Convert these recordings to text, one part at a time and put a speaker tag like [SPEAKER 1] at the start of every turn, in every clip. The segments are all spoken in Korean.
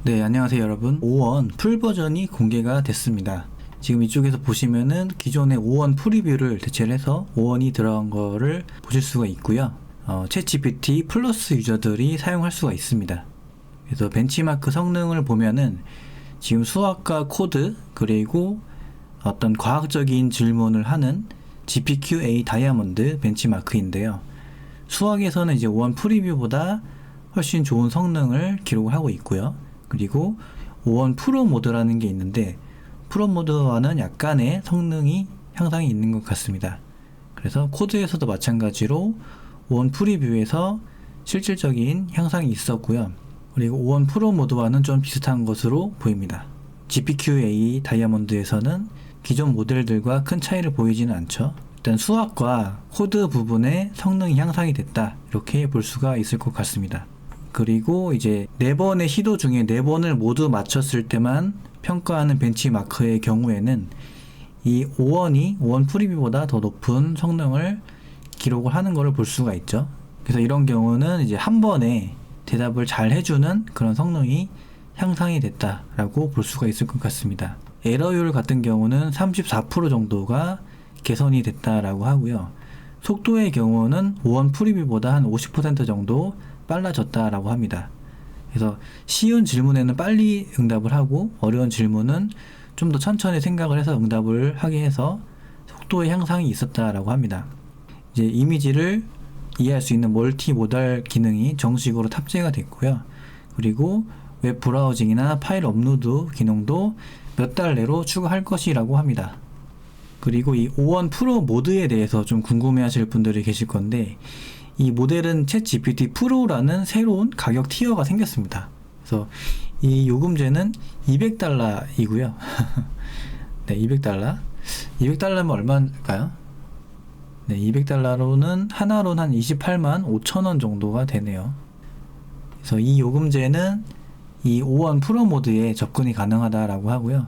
[SPEAKER 1] 네, 안녕하세요 여러분. 5원 풀 버전이 공개가 됐습니다. 지금 이쪽에서 보시면은 기존의 5원 프리뷰를 대체를 해서 5원이 들어간 거를 보실 수가 있고요. 챗GPT 플러스 유저들이 사용할 수가 있습니다. 그래서 벤치마크 성능을 보면은 지금 수학과 코드 그리고 어떤 과학적인 질문을 하는 GPQ-A 다이아몬드 벤치마크인데요. 수학에서는 이제 5원 프리뷰보다 훨씬 좋은 성능을 기록을 하고 있고요. 그리고 5원 프로 모드라는 게 있는데 프로 모드와는 약간의 성능이 향상이 있는 것 같습니다. 그래서 코드에서도 마찬가지로 5원 프리뷰에서 실질적인 향상이 있었고요. 그리고 5원 프로 모드와는 좀 비슷한 것으로 보입니다. GPQ-A 다이아몬드에서는 기존 모델들과 큰 차이를 보이지는 않죠. 일단 수학과 코드 부분의 성능이 향상이 됐다, 이렇게 볼 수가 있을 것 같습니다. 그리고 이제 4번의 시도 중에 4번을 모두 맞췄을 때만 평가하는 벤치마크의 경우에는 이 5원 프리뷰보다 더 높은 성능을 기록을 하는 것을 볼 수가 있죠. 그래서 이런 경우는 이제 한 번에 대답을 잘 해주는 그런 성능이 향상이 됐다라고 볼 수가 있을 것 같습니다. 에러율 같은 경우는 34% 정도가 개선이 됐다라고 하고요. 속도의 경우는 5원 프리뷰보다 한 50% 정도 빨라졌다라고 합니다. 그래서 쉬운 질문에는 빨리 응답을 하고 어려운 질문은 좀 더 천천히 생각을 해서 응답을 하게 해서 속도의 향상이 있었다라고 합니다. 이제 이미지를 이해할 수 있는 멀티모달 기능이 정식으로 탑재가 됐고요. 그리고 웹 브라우징이나 파일 업로드 기능도 몇 달 내로 추가할 것이라고 합니다. 그리고 이 5원 프로 모드에 대해서 좀 궁금해 하실 분들이 계실 건데, 이 모델은 챗GPT 프로라는 새로운 가격 티어가 생겼습니다. 그래서 이 요금제는 $200이고요. 네, $200. $200면 얼마일까요? 네, $200로는 하나로는 한 28만 5천 원 정도가 되네요. 그래서 이 요금제는 이 5원 프로 모드에 접근이 가능하다라고 하고요.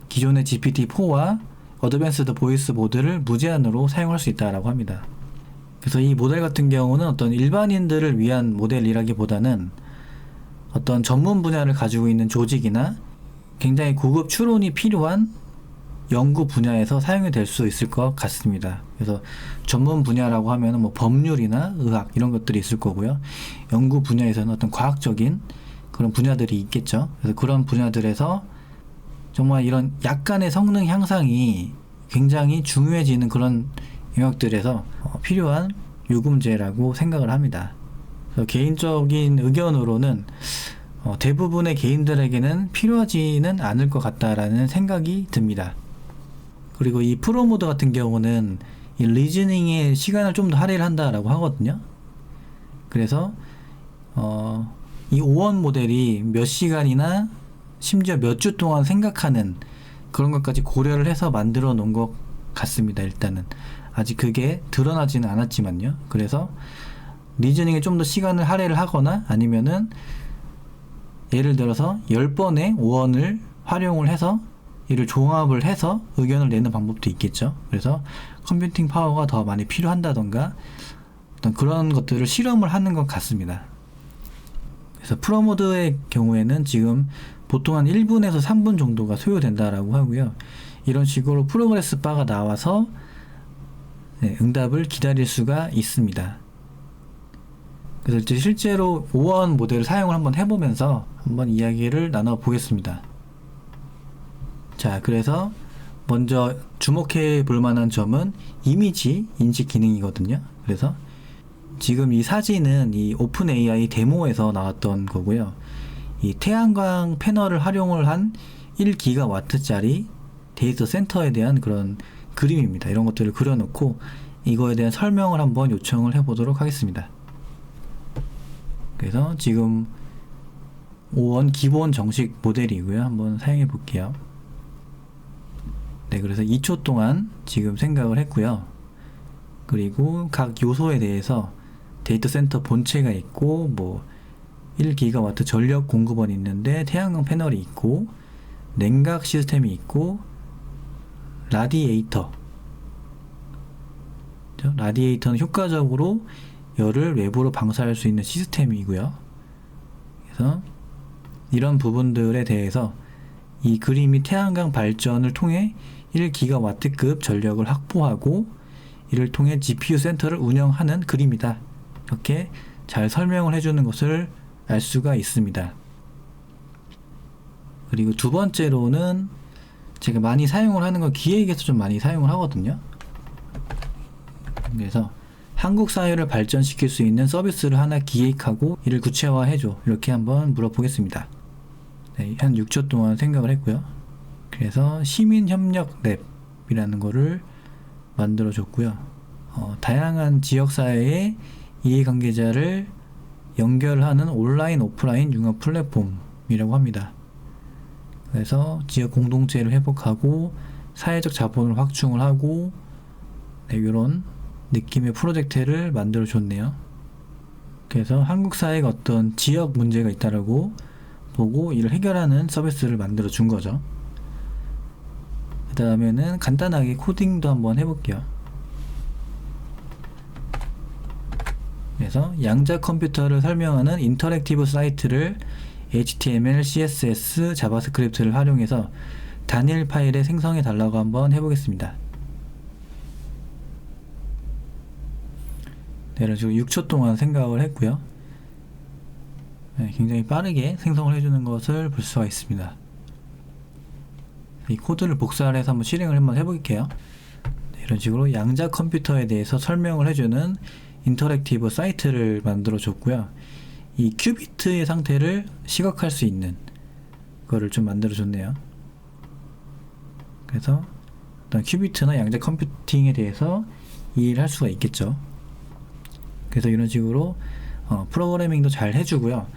[SPEAKER 1] 기존의 GPT-4와 어드밴스드 보이스 모드를 무제한으로 사용할 수 있다라고 합니다. 그래서 이 모델 같은 경우는 어떤 일반인들을 위한 모델이라기보다는 어떤 전문 분야를 가지고 있는 조직이나 굉장히 고급 추론이 필요한 연구 분야에서 사용이 될 수 있을 것 같습니다. 그래서 전문 분야라고 하면 뭐 법률이나 의학 이런 것들이 있을 거고요. 연구 분야에서는 어떤 과학적인 그런 분야들이 있겠죠. 그래서 그런 분야들에서 정말 이런 약간의 성능 향상이 굉장히 중요해지는 그런 영역들에서 필요한 요금제라고 생각을 합니다. 그래서 개인적인 의견으로는 대부분의 개인들에게는 필요하지는 않을 것 같다라는 생각이 듭니다. 그리고 이 프로 모드 같은 경우는 이 리즈닝의 시간을 좀 더 할애를 한다라고 하거든요. 그래서 이 5원 모델이 몇 시간이나 심지어 몇 주 동안 생각하는 그런 것까지 고려를 해서 만들어 놓은 것 같습니다. 일단은 아직 그게 드러나지는 않았지만요. 그래서 리즈닝에 좀 더 시간을 할애를 하거나 아니면은 예를 들어서 10번의 5원을 활용을 해서 이를 종합을 해서 의견을 내는 방법도 있겠죠. 그래서 컴퓨팅 파워가 더 많이 필요한다던가 어떤 그런 것들을 실험을 하는 것 같습니다. 그래서 프로 모드의 경우에는 지금 보통 한 1분에서 3분 정도가 소요된다라고 하고요. 이런 식으로 프로그레스 바가 나와서 응답을 기다릴 수가 있습니다. 그래서 이제 실제로 5원 모델을 사용을 한번 해보면서 한번 이야기를 나눠보겠습니다. 자, 그래서 먼저 주목해 볼 만한 점은 이미지 인식 기능이거든요. 그래서 지금 이 사진은 이 오픈 AI 데모에서 나왔던 거고요. 이 태양광 패널을 활용을 한 1기가와트짜리 데이터 센터에 대한 그런 그림입니다. 이런 것들을 그려놓고 이거에 대한 설명을 한번 요청을 해보도록 하겠습니다. 그래서 지금 5원 기본 정식 모델이고요. 한번 사용해 볼게요. 네, 그래서 2초 동안 지금 생각을 했고요. 그리고 각 요소에 대해서 데이터 센터 본체가 있고 뭐 1기가와트 전력 공급원이 있는데 태양광 패널이 있고 냉각 시스템이 있고 라디에이터, 라디에이터는 효과적으로 열을 외부로 방사할 수 있는 시스템이고요. 그래서 이런 부분들에 대해서 이 그림이 태양광 발전을 통해 1기가와트급 전력을 확보하고 이를 통해 GPU 센터를 운영하는 그림이다. 이렇게 잘 설명을 해주는 것을 알 수가 있습니다. 그리고 두 번째로는 제가 많이 사용을 하는 건 기획에서 좀 많이 사용을 하거든요. 그래서 한국 사회를 발전시킬 수 있는 서비스를 하나 기획하고 이를 구체화해줘. 이렇게 한번 물어보겠습니다. 네, 한 6초 동안 생각을 했고요. 그래서 시민협력 랩이라는 거를 만들어 줬고요. 다양한 지역사회의 이해관계자를 연결하는 온라인 오프라인 융합 플랫폼이라고 합니다. 그래서 지역 공동체를 회복하고 사회적 자본을 확충을 하고 이런 느낌의 프로젝트를 만들어 줬네요. 그래서 한국 사회가 어떤 지역 문제가 있다라고 보고 이를 해결하는 서비스를 만들어 준 거죠. 그 다음에는 간단하게 코딩도 한번 해볼게요. 그래서 양자 컴퓨터를 설명하는 인터랙티브 사이트를 HTML, CSS, 자바스크립트를 활용해서 단일 파일에 생성해 달라고 한번 해보겠습니다. 네, 이런 식으로 6초 동안 생각을 했고요. 네, 굉장히 빠르게 생성을 해주는 것을 볼 수가 있습니다. 이 코드를 복사를 해서 한번 실행을 한번 해볼게요. 네, 이런 식으로 양자 컴퓨터에 대해서 설명을 해주는 인터랙티브 사이트를 만들어 줬고요. 이 큐비트의 상태를 시각할 수 있는 거를 좀 만들어 줬네요. 그래서 어떤 큐비트나 양자 컴퓨팅에 대해서 이해를 할 수가 있겠죠. 그래서 이런 식으로 프로그래밍도 잘 해주고요.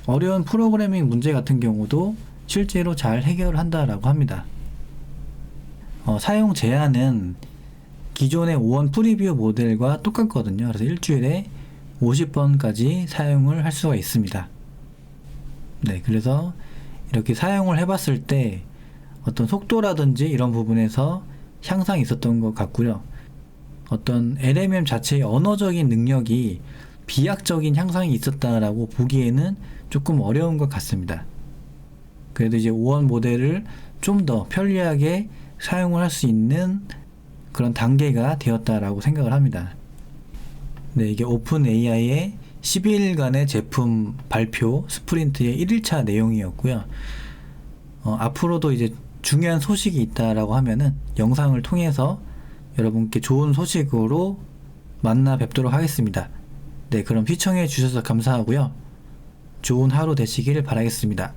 [SPEAKER 1] 어려운 프로그래밍 문제 같은 경우도 실제로 잘 해결을 한다라고 합니다. 사용 제한은 기존의 O1 프리뷰 모델과 똑같거든요. 그래서 일주일에 50번까지 사용을 할 수가 있습니다. 네, 그래서 이렇게 사용을 해봤을 때 어떤 속도라든지 이런 부분에서 향상이 있었던 것 같고요. 어떤 LMM 자체의 언어적인 능력이 비약적인 향상이 있었다라고 보기에는 조금 어려운 것 같습니다. 그래도 이제 O1 모델을 좀 더 편리하게 사용을 할 수 있는 그런 단계가 되었다라고 생각을 합니다. 네, 이게 오픈 AI의 12일간의 제품 발표 스프린트의 1일차 내용이었고요. 앞으로도 이제 중요한 소식이 있다라고 하면은 영상을 통해서 여러분께 좋은 소식으로 만나 뵙도록 하겠습니다. 네, 그럼 시청해 주셔서 감사하고요. 좋은 하루 되시길 바라겠습니다.